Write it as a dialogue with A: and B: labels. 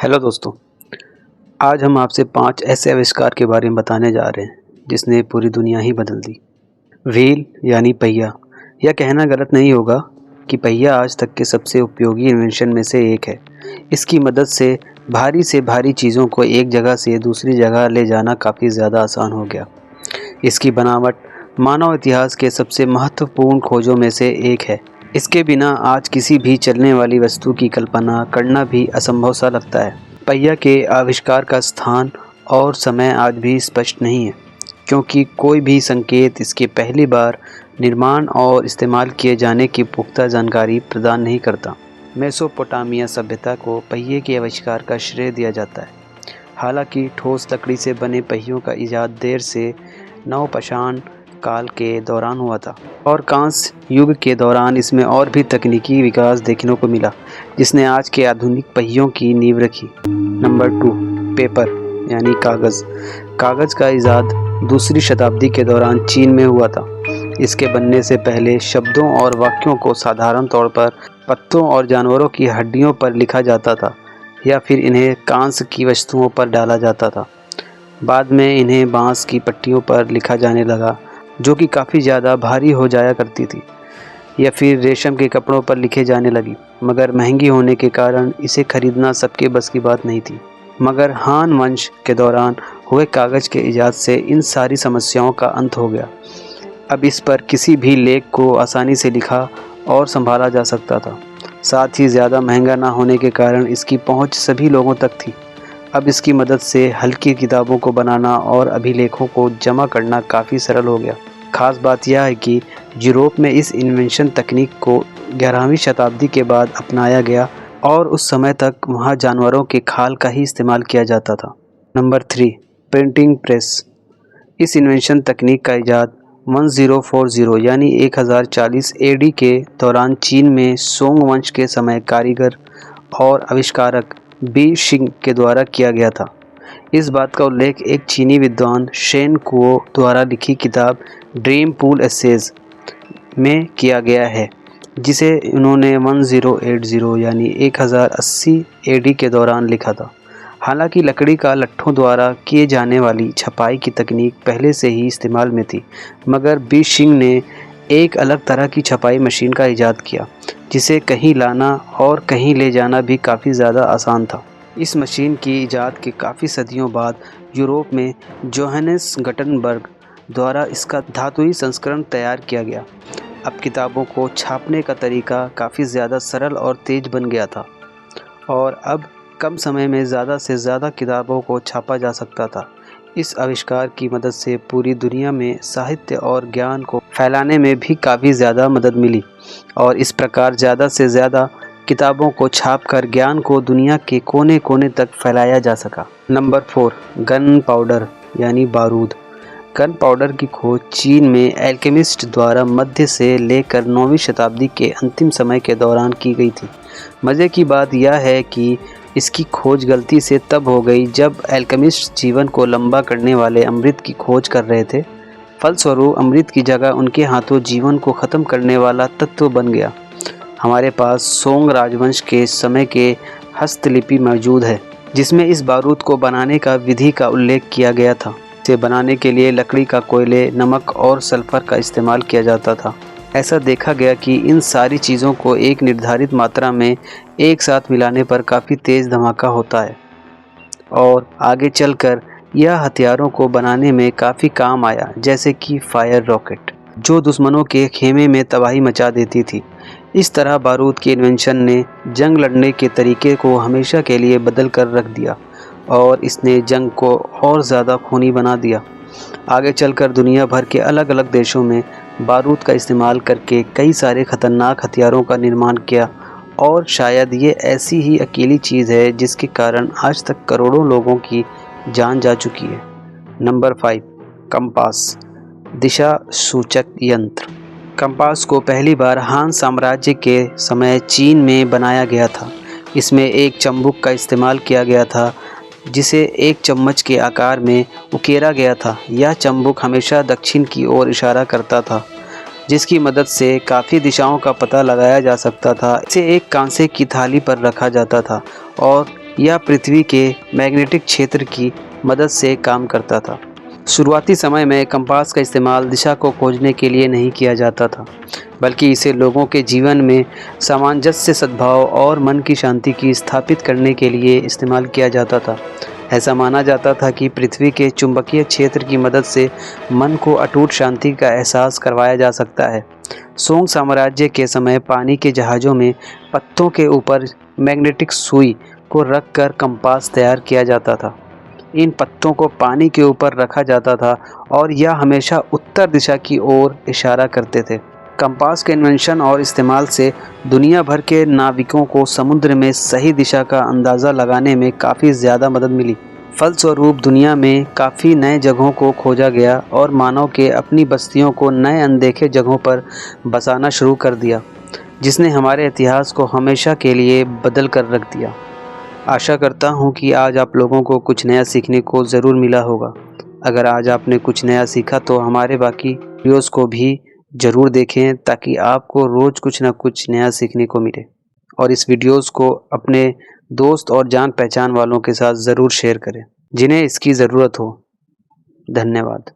A: Hello दोस्तों। आज हम आपसे 5 ऐसे आविष्कार के बारे में बताने जा रहे हैं जिसने पूरी दुनिया ही बदल दी। व्हील यानी पहिया। यह कहना गलत नहीं होगा कि पहिया आज तक के सबसे उपयोगी इन्वेंशन में से एक है। इसकी मदद से भारी चीज़ों को एक जगह से दूसरी जगह ले जाना काफ़ी ज़्यादा आसान हो गया। इसकी बनावट मानव इतिहास के सबसे महत्वपूर्ण खोजों में से एक है। इसके बिना आज किसी भी चलने वाली वस्तु की कल्पना करना भी असंभव सा लगता है। पहिया के आविष्कार का स्थान और समय आज भी स्पष्ट नहीं है, क्योंकि कोई भी संकेत इसके पहली बार निर्माण और इस्तेमाल किए जाने की पुख्ता जानकारी प्रदान नहीं करता। मेसोपोटामिया सभ्यता को पहिए के आविष्कार का श्रेय दिया जाता है। हालांकि ठोस लकड़ी से बने पहियों का इजाद देर से नवपाषाण काल के दौरान हुआ था और कांस्य युग के दौरान इसमें और भी तकनीकी विकास देखने को मिला, जिसने आज के आधुनिक पहियों की नींव रखी। नंबर 2, पेपर यानी कागज़। कागज़ का इजाद दूसरी शताब्दी के दौरान चीन में हुआ था। इसके बनने से पहले शब्दों और वाक्यों को साधारण तौर पर पत्तों और जानवरों की हड्डियों पर लिखा जाता था या फिर इन्हें कांस्य की वस्तुओं पर डाला जाता था। बाद में इन्हें बांस की पट्टियों पर लिखा जाने लगा, जो कि काफ़ी ज़्यादा भारी हो जाया करती थी, या फिर रेशम के कपड़ों पर लिखे जाने लगी, मगर महंगी होने के कारण इसे खरीदना सबके बस की बात नहीं थी। मगर हान वंश के दौरान हुए कागज़ के इजाद से इन सारी समस्याओं का अंत हो गया। अब इस पर किसी भी लेख को आसानी से लिखा और संभाला जा सकता था। साथ ही ज़्यादा महंगा ना होने के कारण इसकी पहुंच सभी लोगों तक थी। अब इसकी मदद से हल्की किताबों को बनाना और अभिलेखों को जमा करना काफ़ी सरल हो गया। ख़ास बात यह है कि यूरोप में इस इन्वेंशन तकनीक को 11वीं शताब्दी के बाद अपनाया गया और उस समय तक वहाँ जानवरों के खाल का ही इस्तेमाल किया जाता था। Number 3, printing press. इस इन्वेंशन तकनीक का इजाद 1040 यानी 1040 एडी के दौरान चीन में सोंग वंश के समय कारीगर और आविष्कारक बी शिंग के द्वारा किया गया था। इस बात का उल्लेख एक चीनी विद्वान शेन कुओ द्वारा लिखी किताब ड्रीम पूल एसेज में किया गया है, जिसे उन्होंने 1080 यानी 1080 एडी के दौरान लिखा था। हालांकि लकड़ी का लट्ठों द्वारा किए जाने वाली छपाई की तकनीक पहले से ही इस्तेमाल में थी, मगर बी शिंग ने एक अलग तरह की छपाई मशीन का इजाद किया, जिसे कहीं लाना और कहीं ले जाना भी काफ़ी ज़्यादा आसान था। इस मशीन की इजाद के काफ़ी सदियों बाद यूरोप में जोहानेस गटनबर्ग द्वारा इसका धातुई संस्करण तैयार किया गया। अब किताबों को छापने का तरीका काफ़ी ज़्यादा सरल और तेज़ बन गया था और अब कम समय में ज़्यादा से ज़्यादा किताबों को छापा जा सकता था। इस आविष्कार की मदद से पूरी दुनिया में साहित्य और ज्ञान को फैलाने में भी काफ़ी ज़्यादा मदद मिली और इस प्रकार ज़्यादा से ज़्यादा किताबों को छापकर ज्ञान को दुनिया के कोने कोने तक फैलाया जा सका। नंबर 4, गन पाउडर यानी बारूद। गन पाउडर की खोज चीन में एल्केमिस्ट द्वारा मध्य से लेकर 9वीं शताब्दी के अंतिम समय के दौरान की गई थी। मज़े की बात यह है कि इसकी खोज गलती से तब हो गई जब एल्केमिस्ट जीवन को लंबा करने वाले अमृत की खोज कर रहे थे। फलस्वरूप अमृत की जगह उनके हाथों जीवन को ख़त्म करने वाला तत्व बन गया। हमारे पास सोंग राजवंश के समय के हस्तलिपि मौजूद है, जिसमें इस बारूद को बनाने का विधि का उल्लेख किया गया था। इसे बनाने के लिए लकड़ी का कोयले, नमक और सल्फर का इस्तेमाल किया जाता था। ऐसा देखा गया कि इन सारी चीज़ों को एक निर्धारित मात्रा में एक साथ मिलाने पर काफ़ी तेज़ धमाका होता है और आगे चलकर यह हथियारों को बनाने में काफ़ी काम आया, जैसे कि फायर रॉकेट, जो दुश्मनों के खेमे में तबाही मचा देती थी। इस तरह बारूद के इन्वेंशन ने जंग लड़ने के तरीके को हमेशा के लिए बदल कर रख दिया और इसने जंग को और ज़्यादा खूनी बना दिया। आगे चलकर दुनिया भर के अलग अलग देशों में बारूद का इस्तेमाल करके कई सारे ख़तरनाक हथियारों का निर्माण किया और शायद ये ऐसी ही अकेली चीज़ है जिसके कारण आज तक करोड़ों लोगों की जान जा चुकी है। नंबर 5, कंपास, दिशा सूचक यंत्र। कंपास को पहली बार हान साम्राज्य के समय चीन में बनाया गया था। इसमें एक चंबुक का इस्तेमाल किया गया था, जिसे एक चम्मच के आकार में उकेरा गया था। यह चंबुक हमेशा दक्षिण की ओर इशारा करता था, जिसकी मदद से काफ़ी दिशाओं का पता लगाया जा सकता था। इसे एक कांसे की थाली पर रखा जाता था और या पृथ्वी के मैग्नेटिक क्षेत्र की मदद से काम करता था। शुरुआती समय में कंपास का इस्तेमाल दिशा को खोजने के लिए नहीं किया जाता था, बल्कि इसे लोगों के जीवन में सामंजस्य, सद्भाव और मन की शांति की स्थापित करने के लिए इस्तेमाल किया जाता था। ऐसा माना जाता था कि पृथ्वी के चुंबकीय क्षेत्र की मदद से मन को अटूट शांति का एहसास करवाया जा सकता है। सोंग साम्राज्य के समय पानी के जहाज़ों में पत्तों के ऊपर मैग्नेटिक सुई को रखकर कंपास तैयार किया जाता था। इन पत्तों को पानी के ऊपर रखा जाता था और यह हमेशा उत्तर दिशा की ओर इशारा करते थे। कंपास के इन्वेंशन और इस्तेमाल से दुनिया भर के नाविकों को समुद्र में सही दिशा का अंदाज़ा लगाने में काफ़ी ज़्यादा मदद मिली। फलस्वरूप दुनिया में काफ़ी नए जगहों को खोजा गया और मानव के अपनी बस्तियों को नए अनदेखे जगहों पर बसाना शुरू कर दिया, जिसने हमारे इतिहास को हमेशा के लिए बदल कर रख दिया। आशा करता हूँ कि आज आप लोगों को कुछ नया सीखने को ज़रूर मिला होगा। अगर आज आपने कुछ नया सीखा तो हमारे बाकी वीडियोज़ को भी ज़रूर देखें, ताकि आपको रोज़ कुछ ना कुछ नया सीखने को मिले। और इस वीडियोज़ को अपने दोस्त और जान पहचान वालों के साथ ज़रूर शेयर करें जिन्हें इसकी ज़रूरत हो। धन्यवाद।